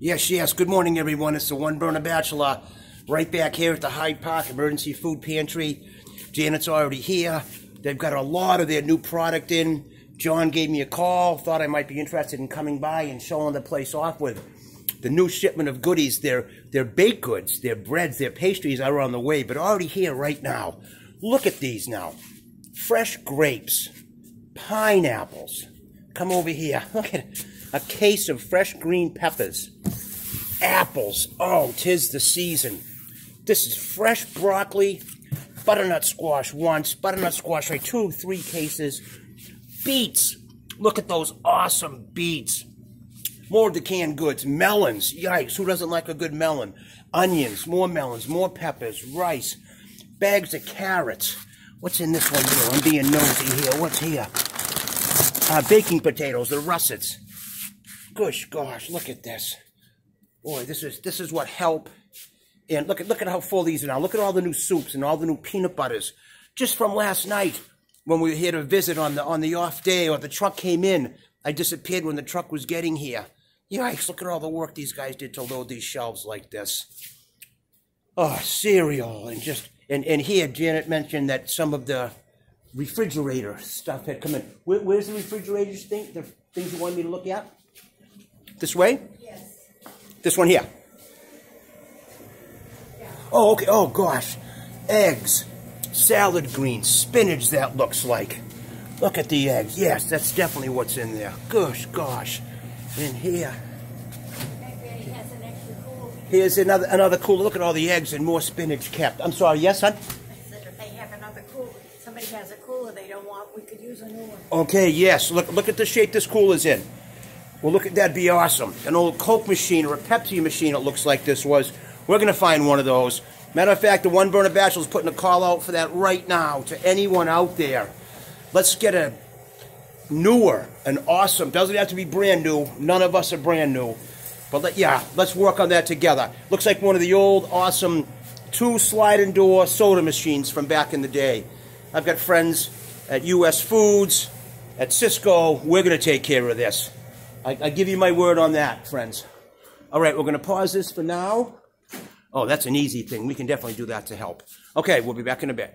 Yes, yes. Good morning, everyone. It's the One Burner Bachelor right back here at the Hyde Park Emergency Food Pantry. Janet's already here. They've got a lot of their new product in. John gave me a call, thought I might be interested in coming by and showing the place off with the new shipment of goodies. Their baked goods, their breads, their pastries are on the way, but already here right now. Look at these now. Fresh grapes, pineapples. Come over here. Look at a case of fresh green peppers. Apples. Oh, 'tis the season. This is fresh broccoli, butternut squash once, butternut squash right, 2, 3 cases. Beets. Look at those awesome beets. More of the canned goods. Melons. Yikes, who doesn't like a good melon? Onions, more peppers, rice. Bags of carrots. What's in this one here? I'm being nosy here. What's here? Baking potatoes, the russets. Gosh, look at this. Boy, this is what help. And look at how full these are now. Look at all the new soups and all the new peanut butters. Just from last night when we were here to visit on the off day, or the truck came in. I disappeared when the truck was getting here. Yikes, look at all the work these guys did to load these shelves like this. Oh, cereal and here Janet mentioned that some of the refrigerator stuff had come in. Where's the refrigerators thing? The things you wanted me to look at? This way? Yes. This one here. Yeah. Oh, okay. Oh, gosh. Eggs. Salad greens. Spinach, that looks like. Look at the eggs. Yes, that's definitely what's in there. Gosh. In here. Has an extra cooler. Here's another cooler. Look at all the eggs and more spinach kept. I'm sorry. Yes, hon? I said if they have another cooler, somebody has a cooler they don't want, we could use a new one. Okay, yes. Look at the shape this cooler's in. Well, look at that'd be awesome. An old Coke machine or a Pepsi machine, it looks like this was. We're going to find one of those. Matter of fact, the One Burner Bachelor is putting a call out for that right now to anyone out there. Let's get a newer, an awesome, doesn't have to be brand new. None of us are brand new. But let's work on that together. Looks like one of the old, awesome 2 sliding door soda machines from back in the day. I've got friends at US Foods, at Cisco. We're going to take care of this. I give you my word on that, friends. All right, we're going to pause this for now. Oh, that's an easy thing. We can definitely do that to help. Okay, we'll be back in a bit.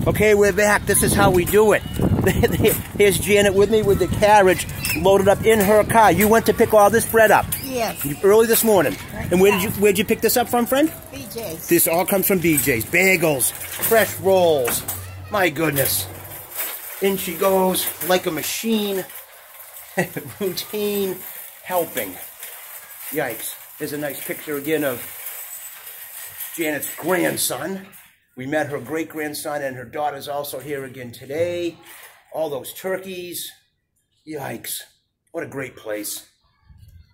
Okay, we're back. This is how we do it. Here's Janet with me with the carriage loaded up in her car. You went to pick all this bread up. Yes. Early this morning. And where'd you pick this up from, friend? BJ's. This all comes from BJ's. Bagels, fresh rolls. My goodness. In she goes like a machine. Routine helping. Yikes. Here's a nice picture again of Janet's grandson. We met her great-grandson, and her daughter's also here again today. All those turkeys. Yikes. What a great place.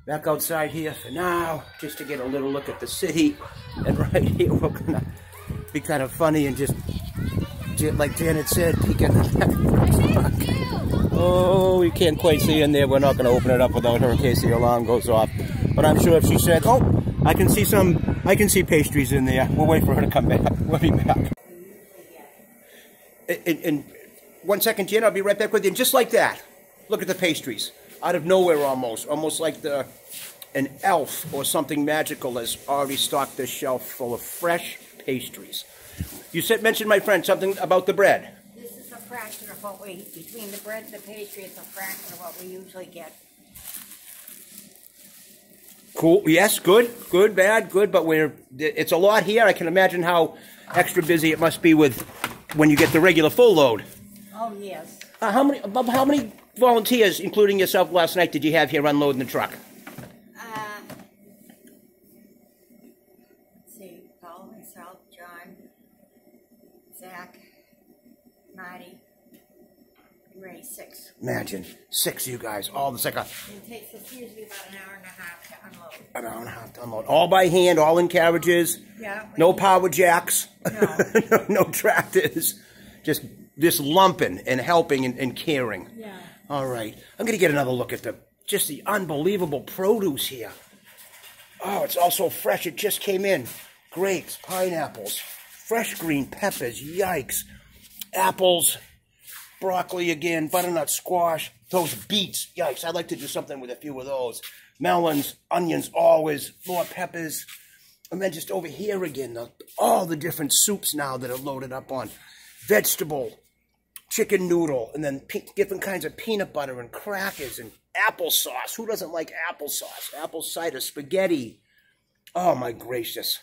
Back outside here for now, just to get a little look at the city. And right here, we're going to be kind of funny and just, like Janet said, peek at the Oh, we can't quite see in there. We're not going to open it up without her in case the alarm goes off. But I'm sure if she said, oh, I can see pastries in there. We'll wait for her to come back. We'll be back. In 1 second, Jen, I'll be right back with you. And just like that, look at the pastries. Out of nowhere almost like an elf or something magical has already stocked this shelf full of fresh pastries. You mentioned, my friend, something about the bread. This is a fraction of what between the bread and the pastry, it's a fraction of what we usually get. Cool. Yes, good, bad, good, but it's a lot here. I can imagine how extra busy it must be with when you get the regular full load. Oh, yes. How many volunteers, including yourself, last night did you have here unloading the truck? Let's see, Paul, myself, John, Zach, Marty, Ray, 6. Imagine, 6 of you guys, all the second. It takes us usually about an hour and a half to unload. An hour and a half to unload. All by hand, all in carriages. Yeah. No power jacks. No. No tractors. Just lumping and helping and caring. Yeah. All right. I'm going to get another look at the unbelievable produce here. Oh, it's all so fresh. It just came in. Grapes, pineapples, fresh green peppers. Yikes. Apples. broccoli again, butternut squash, those beets. Yikes, I'd like to do something with a few of those. Melons, onions always, more peppers. And then just over here again, all the different soups now that are loaded up on vegetable, chicken noodle, and then different kinds of peanut butter and crackers and applesauce. Who doesn't like applesauce? Apple cider, spaghetti. Oh, my gracious.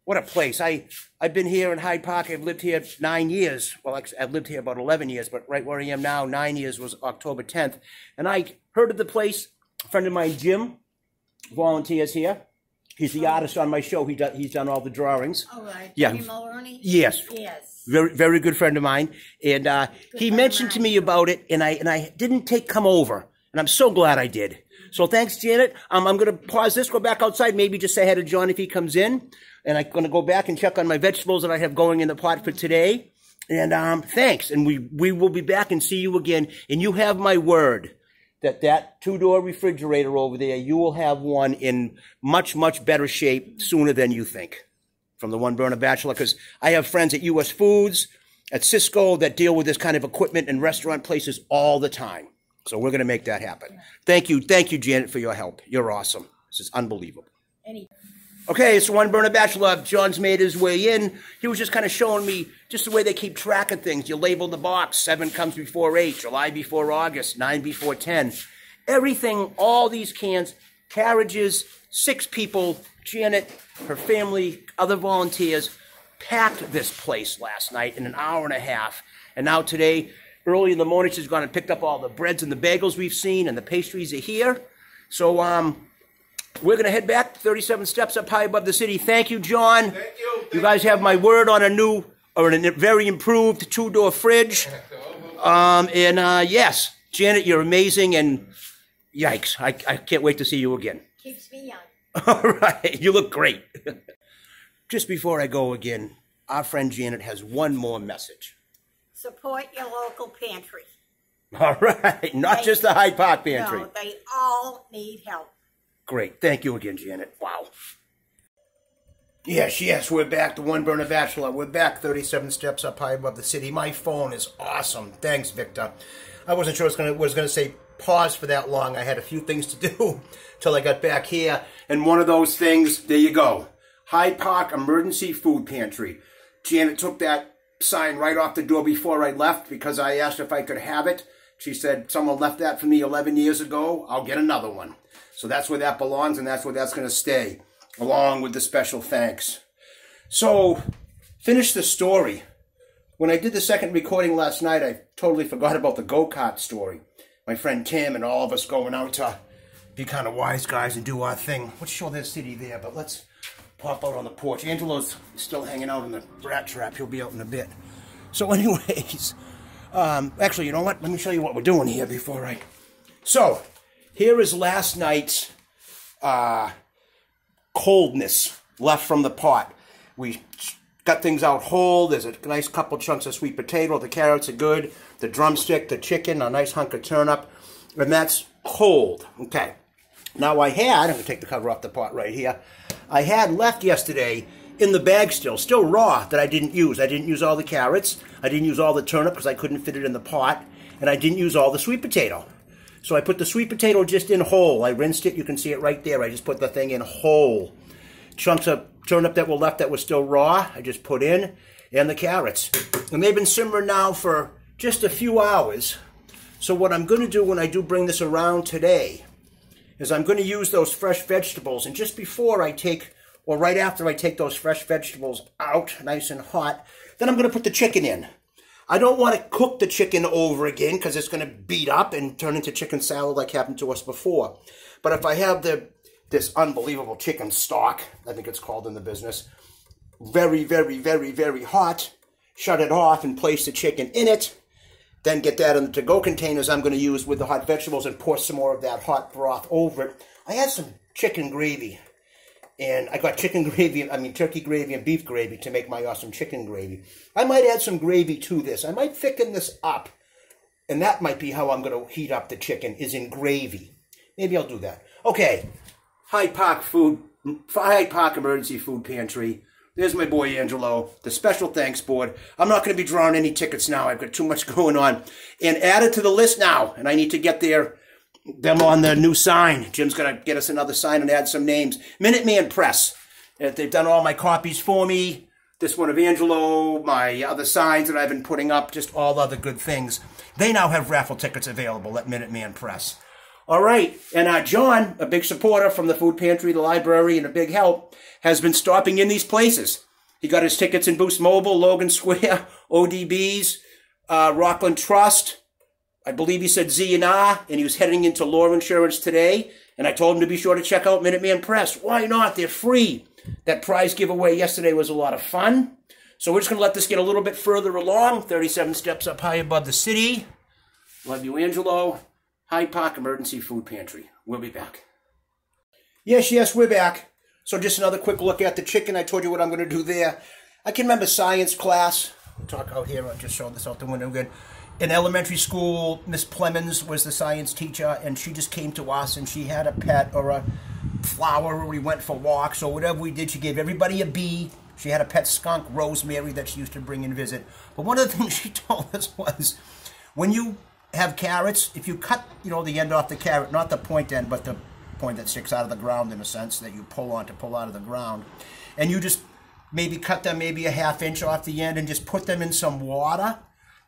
What a place. I've been here in Hyde Park. I've lived here 9 years. Well, I've lived here about 11 years, but right where I am now, 9 years was October 10th. And I heard of the place. A friend of mine, Jim, volunteers here. He's the artist on my show. He's done all the drawings. All right. Yeah. Jimmy Mulroney? Yes. Yes. Very, very good friend of mine. And he mentioned to me about it, and I didn't come over. And I'm so glad I did. So thanks, Janet. I'm going to pause this, go back outside, maybe just say hi to John if he comes in. And I'm going to go back and check on my vegetables that I have going in the pot for today. And thanks. And we will be back and see you again. And you have my word that two-door refrigerator over there, you will have one in much, much better shape sooner than you think from the One Burner Bachelor, because I have friends at U.S. Foods, at Cisco, that deal with this kind of equipment in restaurant places all the time. So we're going to make that happen. Thank you, Janet, for your help. You're awesome. This is unbelievable. Okay, it's the One Burner Bachelor. John's made his way in. He was just kind of showing me just the way they keep track of things. You label the box. 7 comes before 8, July before August, 9 before 10. Everything, all these cans, carriages, 6 people, Janet, her family, other volunteers, packed this place last night in an hour and a half. And now today, early in the morning, she's gone and picked up all the breads and the bagels we've seen, and the pastries are here. So, we're going to head back 37 steps up high above the city. Thank you, John. Thank you. You guys have my word on a very improved 2-door fridge. Yes, Janet, you're amazing, and yikes, I can't wait to see you again. Keeps me young. All right, you look great. Just before I go again, our friend Janet has one more message. Support your local pantry. All right, not just the Hyde Park Pantry. No, they all need help. Great. Thank you again, Janet. Wow. Yes, we're back. The One Burner Bachelor. We're back 37 steps up high above the city. My phone is awesome. Thanks, Victor. I wasn't sure I was going to say pause for that long. I had a few things to do till I got back here. And one of those things, there you go. Hyde Park Emergency Food Pantry. Janet took that sign right off the door before I left because I asked if I could have it. She said, someone left that for me 11 years ago. I'll get another one. So that's where that belongs, and that's where that's going to stay, along with the special thanks. So, finish the story. When I did the second recording last night, I totally forgot about the go-kart story. My friend Tim and all of us going out to be kind of wise guys and do our thing. Let's show their city there, but let's pop out on the porch. Angelo's still hanging out in the rat trap. He'll be out in a bit. So anyways, actually, you know what? Let me show you what we're doing here before I... So... here is last night's coldness left from the pot. We got things out whole. There's a nice couple chunks of sweet potato. The carrots are good. The drumstick, the chicken, a nice hunk of turnip. And that's cold. Okay. Now I'm going to take the cover off the pot right here. I had left yesterday in the bag still raw, that I didn't use. I didn't use all the carrots. I didn't use all the turnip because I couldn't fit it in the pot. And I didn't use all the sweet potato. So I put the sweet potato just in whole. I rinsed it. You can see it right there. I just put the thing in whole. Chunks of turnip that were left that were still raw, I just put in. And the carrots. And they've been simmering now for just a few hours. So what I'm going to do when I do bring this around today is I'm going to use those fresh vegetables. And just before I take, or right after I take those fresh vegetables out, nice and hot, then I'm going to put the chicken in. I don't want to cook the chicken over again because it's going to beat up and turn into chicken salad like happened to us before. But if I have this unbelievable chicken stock, I think it's called in the business, very, very, very, very hot, shut it off and place the chicken in it, then get that in the to-go containers I'm going to use with the hot vegetables and pour some more of that hot broth over it. I had some chicken gravy. And I got turkey gravy and beef gravy to make my awesome chicken gravy. I might add some gravy to this. I might thicken this up. And that might be how I'm going to heat up the chicken, is in gravy. Maybe I'll do that. Okay, Hyde Park Emergency Food Pantry. There's my boy Angelo, the special thanks board. I'm not going to be drawing any tickets now. I've got too much going on. And added to the list now, and I need to get them on the new sign. Jim's going to get us another sign and add some names. Minuteman Press. They've done all my copies for me. This one of Angelo, my other signs that I've been putting up, just all other good things. They now have raffle tickets available at Minuteman Press. All right, and John, a big supporter from the food pantry, the library, and a big help, has been stopping in these places. He got his tickets in Boost Mobile, Logan Square, ODB's, Rockland Trust. I believe he said Z&R, and he was heading into Law Insurance today. And I told him to be sure to check out Minuteman Press. Why not? They're free. That prize giveaway yesterday was a lot of fun. So we're just going to let this get a little bit further along. 37 steps up high above the city. Love you, Angelo. Hyde Park Emergency Food Pantry. We'll be back. Yes, we're back. So just another quick look at the chicken. I told you what I'm going to do there. I can remember science class. I'll talk out here. I'll just show this out the window again. In elementary school, Miss Plemons was the science teacher, and she just came to us, and she had a pet or a flower, or we went for walks, or whatever we did. She gave everybody a bee. She had a pet skunk, Rosemary, that she used to bring and visit. But one of the things she told us was, when you have carrots, if you cut, the end off the carrot, not the point end, but the point that sticks out of the ground in a sense that you pull out of the ground, and you just maybe cut them maybe a ½ inch off the end and just put them in some water,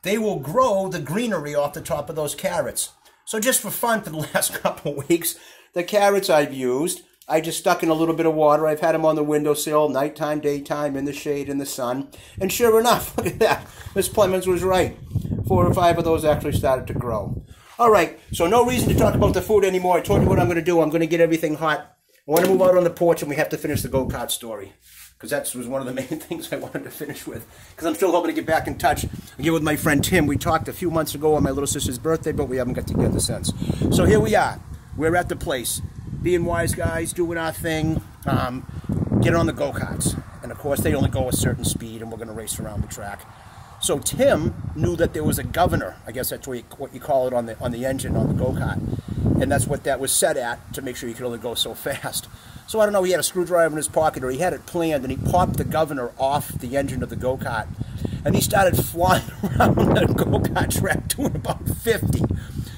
they will grow the greenery off the top of those carrots. So just for fun, for the last couple of weeks, the carrots I've used, I just stuck in a little bit of water. I've had them on the windowsill, nighttime, daytime, in the shade, in the sun. And sure enough, look at that. Miss Plemons was right. 4 or 5 of those actually started to grow. All right, so no reason to talk about the food anymore. I told you what I'm going to do. I'm going to get everything hot. I want to move out on the porch, and we have to finish the go-kart story, because that was one of the main things I wanted to finish with, because I'm still hoping to get back in touch again with my friend Tim. We talked a few months ago on my little sister's birthday, but we haven't got together since. So here we are. We're at the place, being wise guys, doing our thing, getting on the go-karts. And, of course, they only go a certain speed, and we're going to race around the track. So Tim knew that there was a governor, I guess that's what you call it on the engine, on the go-kart. And that's what that was set at, to make sure you could only go so fast. So I don't know, he had a screwdriver in his pocket, or he had it planned, and he popped the governor off the engine of the go-kart. And he started flying around the go-kart track doing about 50.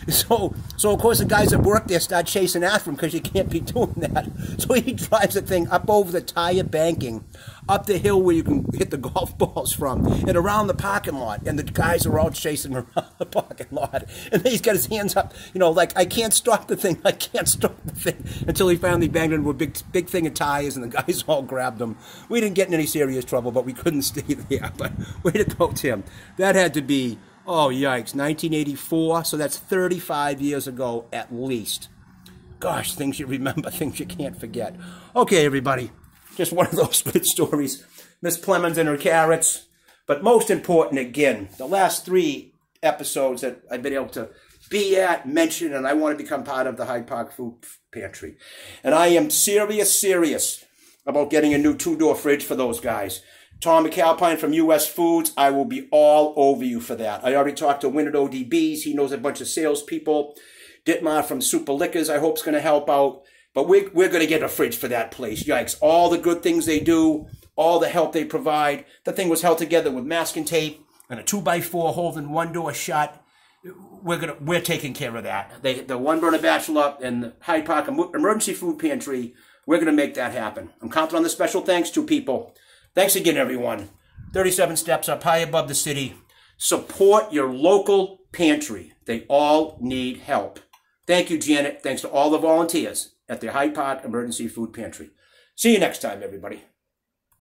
So of course the guys that work there start chasing after him, because you can't be doing that. So he drives the thing up over the tire banking, up the hill where you can hit the golf balls from, and around the parking lot. And the guys are all chasing around the parking lot. And then he's got his hands up, like, I can't stop the thing, I can't stop the thing, until he finally banged into a big thing of tires, and the guys all grabbed him. We didn't get in any serious trouble, but we couldn't stay there. But way to go, Tim. That had to be, oh, yikes, 1984, so that's 35 years ago at least. Gosh, things you remember, things you can't forget. Okay, everybody, just one of those good stories. Miss Plemons and her carrots. But most important, again, the last 3 episodes that I've been able to be at, mention, and I want to become part of the Hyde Park Food Pantry. And I am serious about getting a new 2-door fridge for those guys. Tom McAlpine from U.S. Foods, I will be all over you for that. I already talked to Win at ODB's. He knows a bunch of salespeople. Ditmar from Super Liquors, I hope, is going to help out. But we're going to get a fridge for that place. Yikes. All the good things they do, all the help they provide. The thing was held together with masking tape and a 2x4 holding one door shut. We're taking care of that. The One Burner Bachelor and the Hyde Park Emergency Food Pantry, we're going to make that happen. I'm counting on the special thanks to people. Thanks again, everyone. 37 steps up high above the city. Support your local pantry. They all need help. Thank you, Janet. Thanks to all the volunteers at the Hyde Park Emergency Food Pantry. See you next time, everybody.